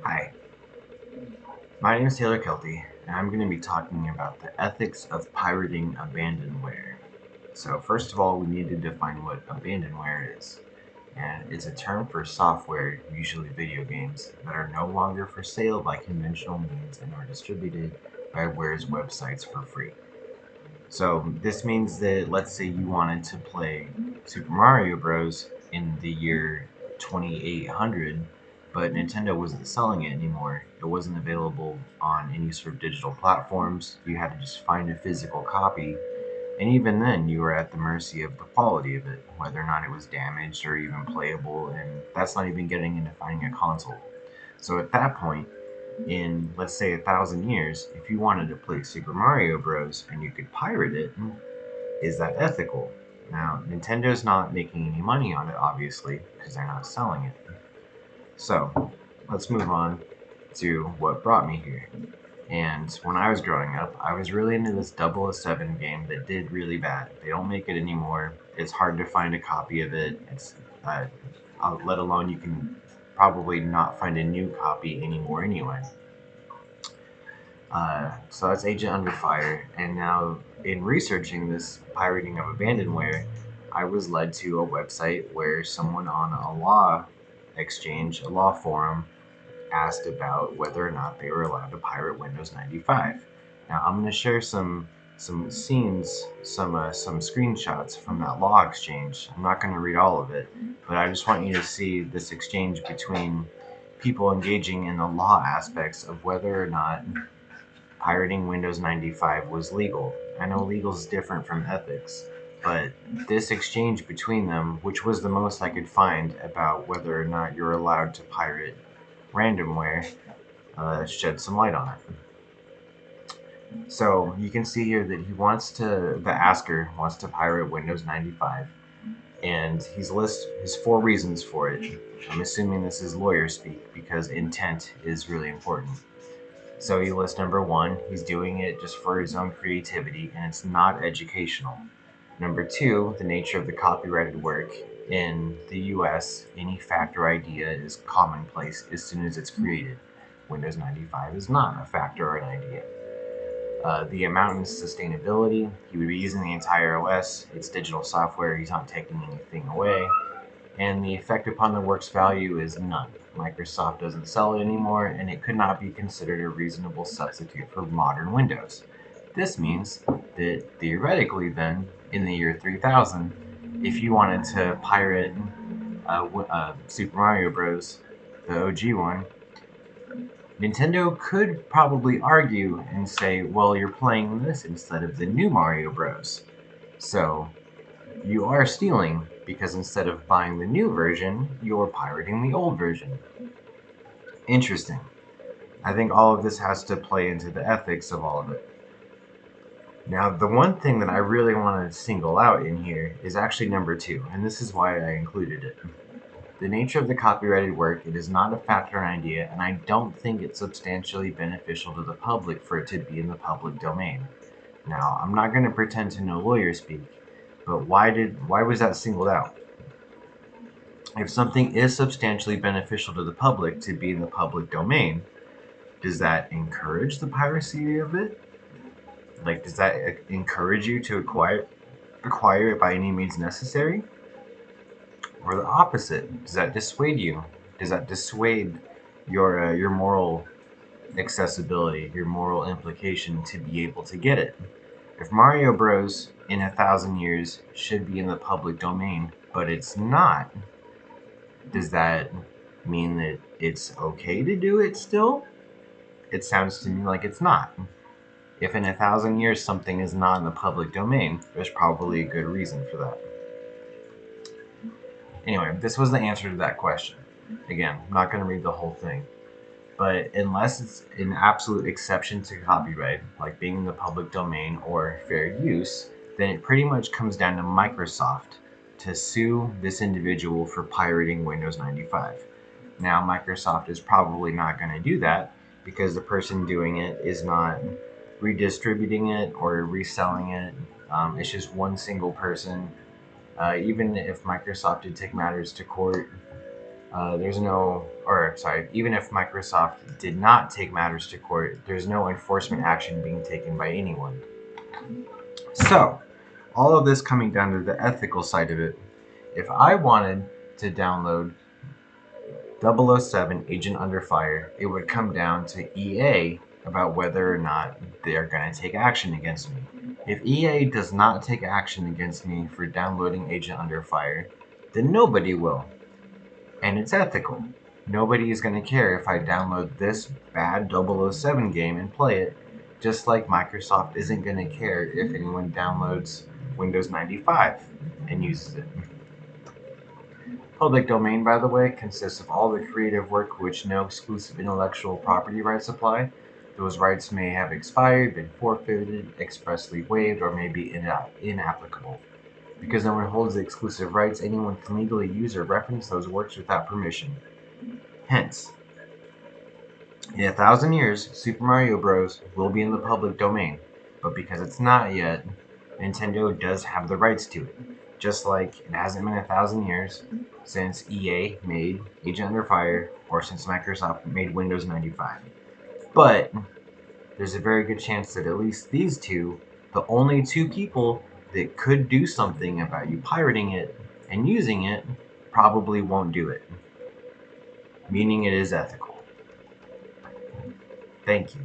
Hi, my name is Taylor Kelty, and I'm going to be talking about the ethics of pirating abandonware. So, first of all, we need to define what abandonware is. And it's a term for software, usually video games, that are no longer for sale by conventional means and are distributed by Ware's websites for free. So, this means that let's say you wanted to play Super Mario Bros. In the year 2800, but Nintendo wasn't selling it anymore. It wasn't available on any sort of digital platforms. You had to just find a physical copy, and even then, you were at the mercy of the quality of it, whether or not it was damaged or even playable, and that's not even getting into finding a console. So at that point, in let's say 1,000 years, if you wanted to play Super Mario Bros. And you could pirate it, is that ethical? Now, Nintendo's not making any money on it, obviously, because they're not selling it. So, let's move on to what brought me here. And when I was growing up, I was really into this 007 game that did really bad. They don't make it anymore. It's hard to find a copy of it. Uh, let alone you can probably not find a new copy anymore anyway. So that's Agent Under Fire. And now, in researching this pirating of abandonware, I was led to a website where someone on a law exchange, a law forum, asked about whether or not they were allowed to pirate Windows 95. Now, I'm going to share some scenes, some screenshots from that law exchange. I'm not going to read all of it, but I just want you to see this exchange between people engaging in the law aspects of whether or not pirating Windows 95 was legal. I know legal is different from ethics, but this exchange between them, which was the most I could find about whether or not you're allowed to pirate randomware, shed some light on it. So you can see here that the asker wants to pirate Windows 95, and he's lists his four reasons for it. I'm assuming this is lawyer speak because intent is really important. So he lists number one, he's doing it just for his own creativity and it's not educational. Number two, the nature of the copyrighted work. In the US, any fact or idea is commonplace as soon as it's created. Windows 95 is not a fact or an idea. The amount and sustainability, he would be using the entire OS, it's digital software, he's not taking anything away. And the effect upon the work's value is none. Microsoft doesn't sell it anymore, and it could not be considered a reasonable substitute for modern Windows. This means that theoretically, then, in the year 3000, if you wanted to pirate Super Mario Bros., the OG one, Nintendo could probably argue and say, well, you're playing this instead of the new Mario Bros. So you are stealing because instead of buying the new version, you're pirating the old version. Interesting. I think all of this has to play into the ethics of all of it. Now, the one thing that I really want to single out in here is actually number two, and this is why I included it. The nature of the copyrighted work, it is not a fact or an idea, and I don't think it's substantially beneficial to the public for it to be in the public domain. Now, I'm not going to pretend to know lawyer speak, but why was that singled out? If something is substantially beneficial to the public to be in the public domain, does that encourage the piracy of it? Like, does that encourage you to acquire it by any means necessary? Or the opposite? Does that dissuade you? Does that dissuade your moral accessibility, your moral implication to be able to get it? If Mario Bros. In 1,000 years should be in the public domain, but it's not, does that mean that it's okay to do it still? It sounds to me like it's not. If in 1,000 years something is not in the public domain, there's probably a good reason for that. Anyway, this was the answer to that question. Again, I'm not going to read the whole thing. But unless it's an absolute exception to copyright, like being in the public domain or fair use, then it pretty much comes down to Microsoft to sue this individual for pirating Windows 95. Now, Microsoft is probably not going to do that because the person doing it is not redistributing it or reselling it. It's just one single person. Even if Microsoft did take matters to court, Even if Microsoft did not take matters to court, there's no enforcement action being taken by anyone. So, all of this coming down to the ethical side of it, if I wanted to download 007 Agent Under Fire, it would come down to EA about whether or not they're going to take action against me. If EA does not take action against me for downloading Agent Under Fire, then nobody will. And it's ethical. Nobody is going to care if I download this bad 007 game and play it, just like Microsoft isn't going to care if anyone downloads Windows 95 and uses it. Public domain, by the way, consists of all the creative work which no exclusive intellectual property rights apply. Those rights may have expired, been forfeited, expressly waived, or may be inapplicable. Because no one holds the exclusive rights, anyone can legally use or reference those works without permission. Hence, in 1,000 years, Super Mario Bros. Will be in the public domain, but because it's not yet, Nintendo does have the rights to it. Just like it hasn't been 1,000 years since EA made Agent Under Fire or since Microsoft made Windows 95. But there's a very good chance that at least these two, the only two people that could do something about you pirating it and using it, probably won't do it. Meaning it is ethical. Thank you.